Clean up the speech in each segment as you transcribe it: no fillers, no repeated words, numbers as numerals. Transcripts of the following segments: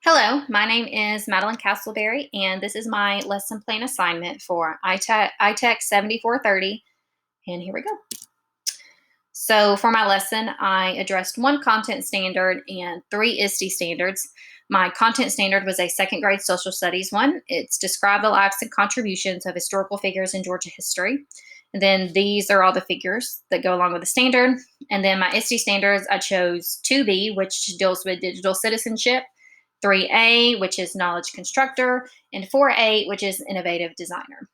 Hello, my name is Madeline Castleberry, and this is my lesson plan assignment for ITech 7430. And here we go. So, for my lesson, I addressed one content standard and three ISTE standards. My content standard was a second grade social studies one. It's describe the lives and contributions of historical figures in Georgia history. And then these are all the figures that go along with the standard. And then my ISTE standards, I chose 2B, which deals with digital citizenship, 3A, which is knowledge constructor, and 4A, which is innovative designer.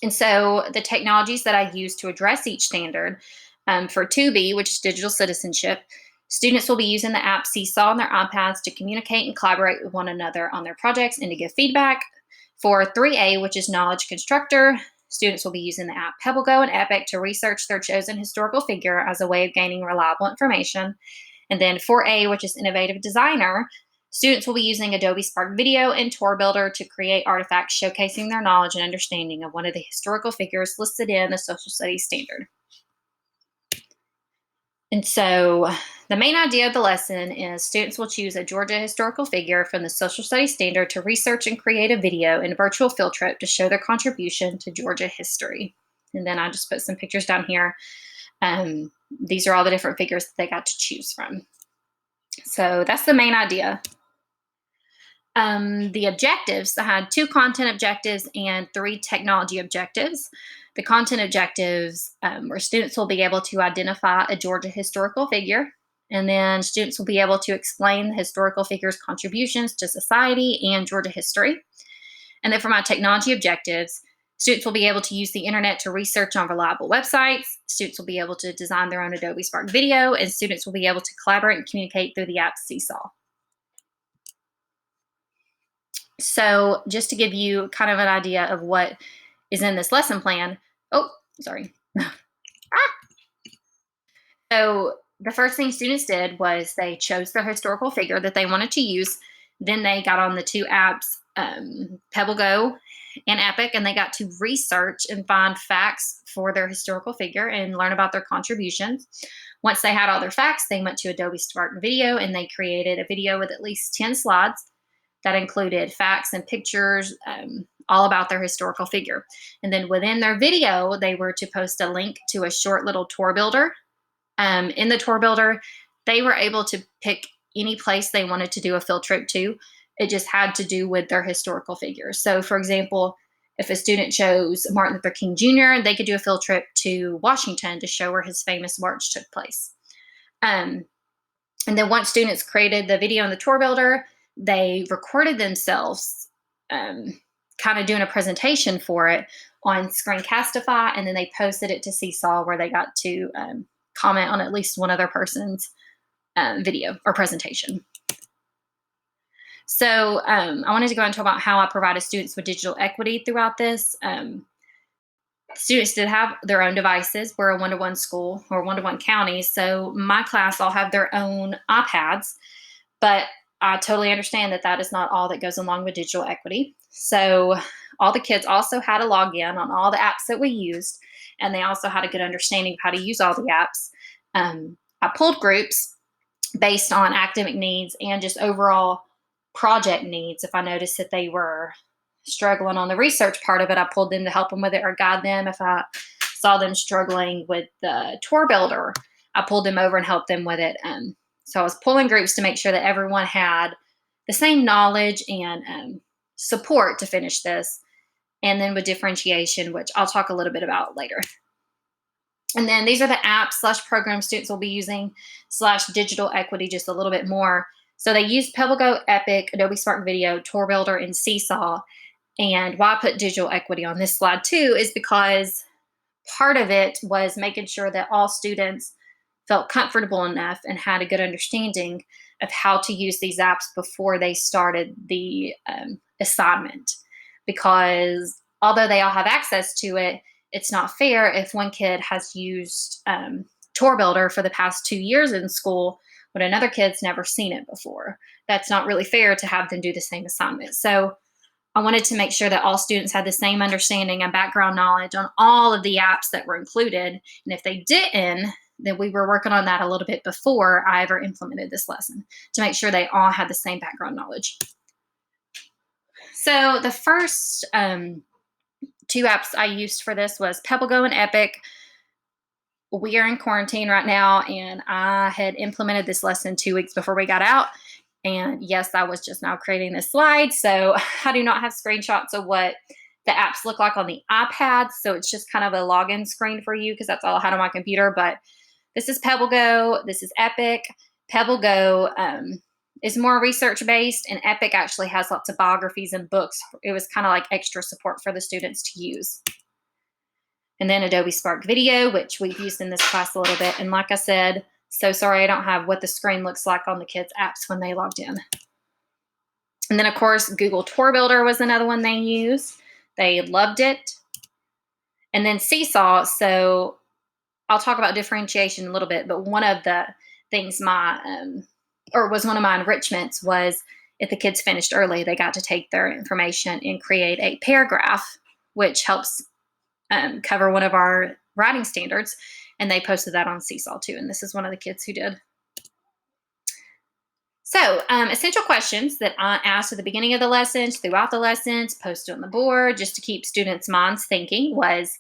And so the technologies that I use to address each standard for 2B, which is digital citizenship, students will be using the app Seesaw on their iPads to communicate and collaborate with one another on their projects and to give feedback. For 3A, which is knowledge constructor, students will be using the app PebbleGo and Epic to research their chosen historical figure as a way of gaining reliable information. And then 4A, which is innovative designer, students will be using Adobe Spark Video and Tour Builder to create artifacts showcasing their knowledge and understanding of one of the historical figures listed in the social studies standard. And so the main idea of the lesson is students will choose a Georgia historical figure from the social studies standard to research and create a video and virtual field trip to show their contribution to Georgia history. And then I just put some pictures down here. These are all the different figures that they got to choose from. So that's the main idea. The objectives, I had 2 content objectives and 3 technology objectives. The content objectives where students will be able to identify a Georgia historical figure, and then students will be able to explain the historical figure's contributions to society and Georgia history. And then for my technology objectives, students will be able to use the internet to research on reliable websites. Students will be able to design their own Adobe Spark Video, and students will be able to collaborate and communicate through the app Seesaw. So just to give you kind of an idea of what is in this lesson plan. Oh, sorry. So the first thing students did was they chose their historical figure that they wanted to use. Then they got on the 2 apps, PebbleGo and Epic, and they got to research and find facts for their historical figure and learn about their contributions. Once they had all their facts, they went to Adobe Spark Video and they created a video with at least 10 slides that included facts and pictures all about their historical figure. And then within their video, they were to post a link to a short little tour builder. In the tour builder, they were able to pick any place they wanted to do a field trip to. It just had to do with their historical figures. So, for example, if a student chose Martin Luther King Jr., they could do a field trip to Washington to show where his famous march took place. And then once students created the video in the tour builder, they recorded themselves kind of doing a presentation for it on Screencastify, and then they posted it to Seesaw where they got to comment on at least one other person's video or presentation. So I wanted to go and talk about how I provided students with digital equity throughout this. Students did have their own devices. We're a one-to-one school or one-to-one county, so my class all have their own iPads, but I totally understand that that is not all that goes along with digital equity. So all the kids also had to log in on all the apps that we used, and they also had a good understanding of how to use all the apps. I pulled groups based on academic needs and just overall project needs. If I noticed that they were struggling on the research part of it, I pulled them to help them with it or guide them. If I saw them struggling with the tour builder, I pulled them over and helped them with it. So I was pulling groups to make sure that everyone had the same knowledge and support to finish this. And then with differentiation, which I'll talk a little bit about later. And then these are the apps / programs students will be using / digital equity just a little bit more. So they use PebbleGo, Epic, Adobe Spark Video, Tour Builder, and Seesaw. And why I put digital equity on this slide too is because part of it was making sure that all students felt comfortable enough and had a good understanding of how to use these apps before they started the assignment. Because although they all have access to it, it's not fair if one kid has used Tour Builder for the past 2 years in school when another kid's never seen it before. That's not really fair to have them do the same assignment. So I wanted to make sure that all students had the same understanding and background knowledge on all of the apps that were included. And if they didn't, that we were working on that a little bit before I ever implemented this lesson to make sure they all had the same background knowledge. So the first two apps I used for this was PebbleGo and Epic. We are in quarantine right now, and I had implemented this lesson 2 weeks before we got out. And yes, I was just now creating this slide. So I do not have screenshots of what the apps look like on the iPad. So it's just kind of a login screen for you because that's all I had on my computer. But this is PebbleGo. This is Epic. PebbleGo is more research based, and Epic actually has lots of biographies and books. It was kind of like extra support for the students to use. And then Adobe Spark Video, which we've used in this class a little bit. And like I said, so sorry I don't have what the screen looks like on the kids' apps when they logged in. And then, of course, Google Tour Builder was another one they used. They loved it. And then Seesaw. So I'll talk about differentiation a little bit, but one of the things one of my enrichments was if the kids finished early, they got to take their information and create a paragraph, which helps cover one of our writing standards, and they posted that on Seesaw too. And this is one of the kids who did. So essential questions that I asked at the beginning of the lessons, throughout the lessons, posted on the board, just to keep students' minds thinking was,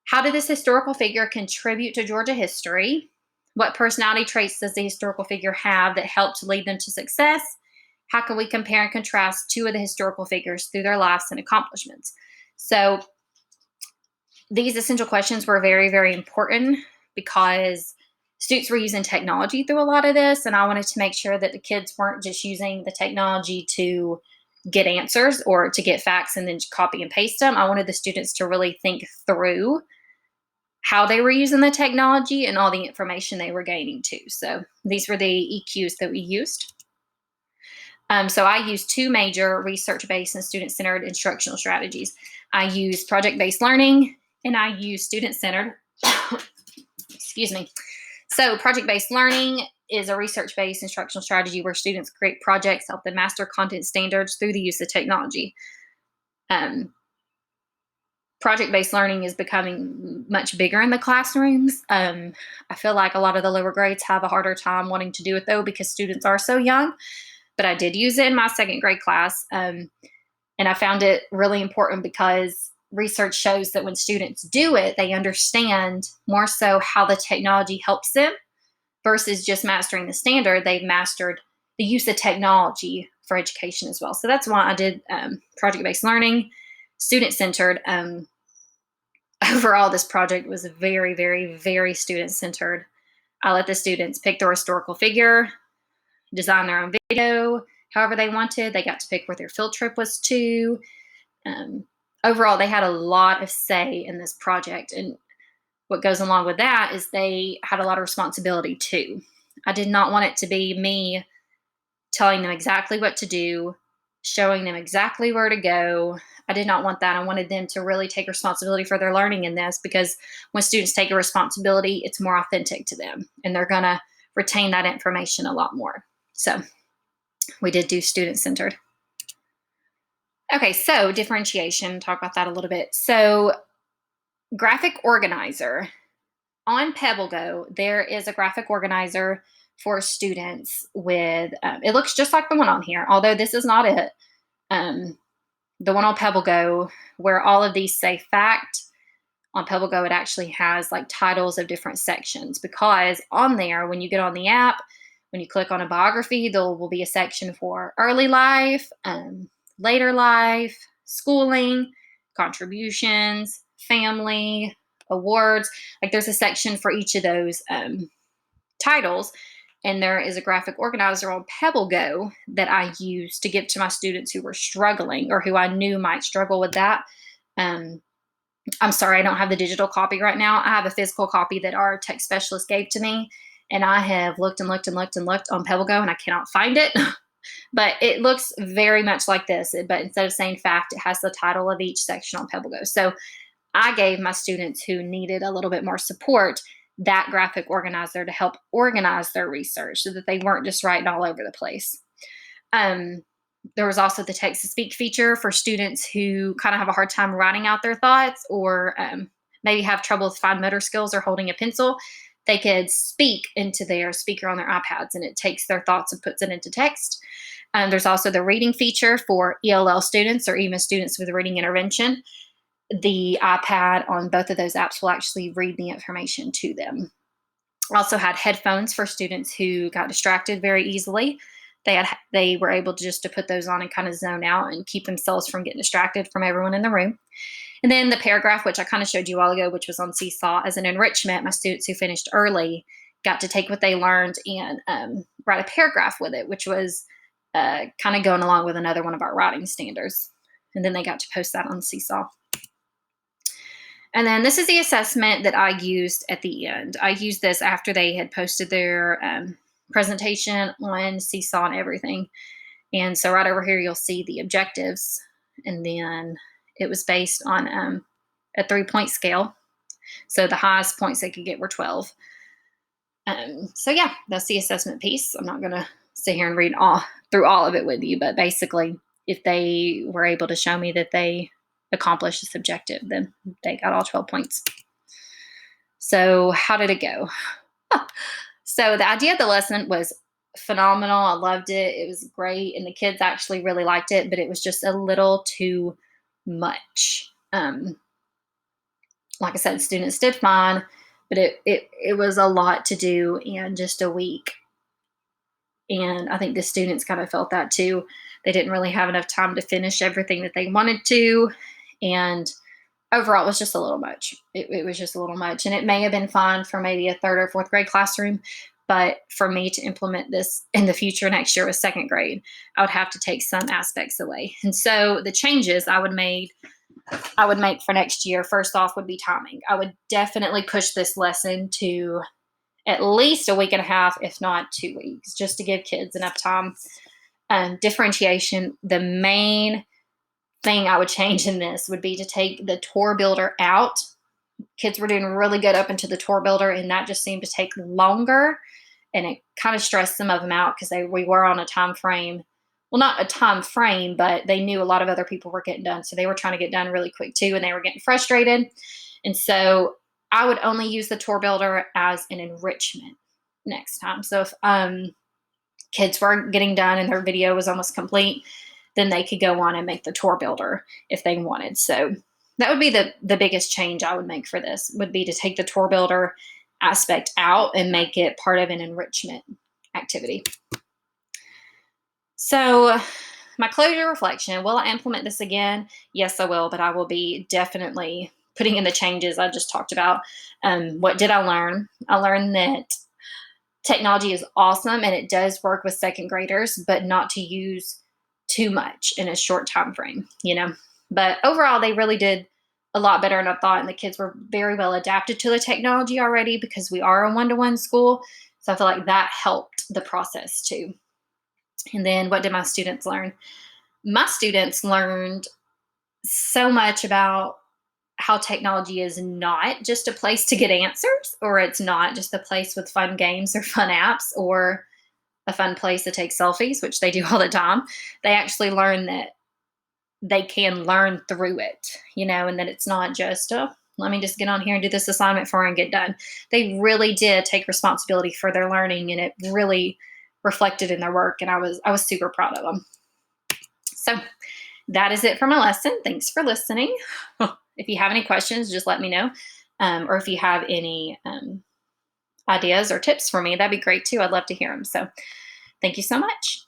how did this historical figure contribute to Georgia history? What personality traits does the historical figure have that helped to lead them to success? How can we compare and contrast two of the historical figures through their lives and accomplishments? So these essential questions were very, very important because students were using technology through a lot of this, and I wanted to make sure that the kids weren't just using the technology to get answers or to get facts and then copy and paste them. I wanted the students to really think through how they were using the technology and all the information they were gaining too. So these were the EQs that we used. So I used two major research-based and student-centered instructional strategies. I used project-based learning and I used student-centered. Excuse me. So project-based learning is a research-based instructional strategy where students create projects, help them master content standards through the use of technology. Project-based learning is becoming much bigger in the classrooms. I feel like a lot of the lower grades have a harder time wanting to do it though because students are so young. But I did use it in my second grade class. And I found it really important because research shows that when students do it, they understand more so how the technology helps them versus just mastering the standard. They've mastered the use of technology for education as well. So that's why I did project-based learning, student-centered. Overall, this project was very, very, very student-centered. I let the students pick their historical figure, design their own video, however they wanted. They got to pick where their field trip was to. Overall, they had a lot of say in this project. And what goes along with that is they had a lot of responsibility too. I did not want it to be me telling them exactly what to do, showing them exactly where to go. I did not want that. I wanted them to really take responsibility for their learning in this, because when students take a responsibility, it's more authentic to them and they're going to retain that information a lot more. So we did do student-centered. Okay, so differentiation, talk about that a little bit. So graphic organizer. On PebbleGo, there is a graphic organizer for students with, it looks just like the one on here, although this is not it. The one on PebbleGo, where all of these say fact, on PebbleGo, it actually has like titles of different sections, because on there, when you get on the app, when you click on a biography, there will be a section for early life, later life, schooling, contributions, family, awards. Like there's a section for each of those titles. And there is a graphic organizer on PebbleGo that I use to give to my students who were struggling or who I knew might struggle with that. I'm sorry, I don't have the digital copy right now. I have a physical copy that our tech specialist gave to me. And I have looked and looked and looked and looked on PebbleGo and I cannot find it. But it looks very much like this. But instead of saying fact, it has the title of each section on PebbleGo. So I gave my students who needed a little bit more support that graphic organizer to help organize their research so that they weren't just writing all over the place. There was also the text to speak feature for students who kind of have a hard time writing out their thoughts, or maybe have trouble with fine motor skills or holding a pencil. they could speak into their speaker on their iPads, and it takes their thoughts and puts it into text. There's also the reading feature for ELL students or even students with reading intervention. The iPad on both of those apps will actually read the information to them. Also had headphones for students who got distracted very easily. They were able to just to put those on and kind of zone out and keep themselves from getting distracted from everyone in the room. And then the paragraph, which I kind of showed you a while ago, which was on Seesaw as an enrichment. My students who finished early got to take what they learned and write a paragraph with it, which was kind of going along with another one of our writing standards. And then they got to post that on Seesaw. And then this is the assessment that I used at the end. I used this after they had posted their presentation on Seesaw and everything. And so right over here, you'll see the objectives. And then it was based on a 3-point scale. So the highest points they could get were 12. So yeah, that's the assessment piece. I'm not going to sit here and read through all of it with you, but basically, if they were able to show me that they accomplished this objective, then they got all 12 points. So how did it go? So the idea of the lesson was phenomenal. I loved it. It was great. And the kids actually really liked it, but it was just a little too much. Like I said, students did fine, but it was a lot to do in just a week. And I think the students kind of felt that too. They didn't really have enough time to finish everything that they wanted to. And overall, it was just a little much. It was just a little much. And it may have been fine for maybe a 3rd or 4th grade classroom. But for me to implement this in the future next year with 2nd grade, I would have to take some aspects away. And so the changes I would make for next year, first off, would be timing. I would definitely push this lesson to at least a week and a half, if not 2 weeks, just to give kids enough time. Differentiation, the main thing I would change in this would be to take the tour builder out. Kids were doing really good up into the tour builder, and that just seemed to take longer, and it kind of stressed some of them out because we were on a time frame. Well, not a time frame, but they knew a lot of other people were getting done, so they were trying to get done really quick too, and they were getting frustrated. And so I would only use the tour builder as an enrichment next time. So if kids weren't getting done and their video was almost complete, then they could go on and make the tour builder if they wanted. So that would be the biggest change I would make for this, would be to take the tour builder aspect out and make it part of an enrichment activity. So my closure reflection, will I implement this again? Yes, I will, but I will be definitely putting in the changes I just talked about. What did I learn? I learned that technology is awesome and it does work with 2nd graders, but not to use too much in a short time frame, But overall, they really did a lot better than I thought, and the kids were very well adapted to the technology already because we are a one-to-one school. So I feel like that helped the process too. And then what did my students learn? My students learned so much about how technology is not just a place to get answers, or it's not just a place with fun games or fun apps or a fun place to take selfies, which they do all the time. They actually learn that they can learn through it, and that it's not just, let me just get on here and do this assignment for and get done. They really did take responsibility for their learning, and it really reflected in their work. And I was super proud of them. So that is it for my lesson. Thanks for listening. If you have any questions, just let me know. Or if you have any ideas or tips for me, that'd be great too. I'd love to hear them. So thank you so much.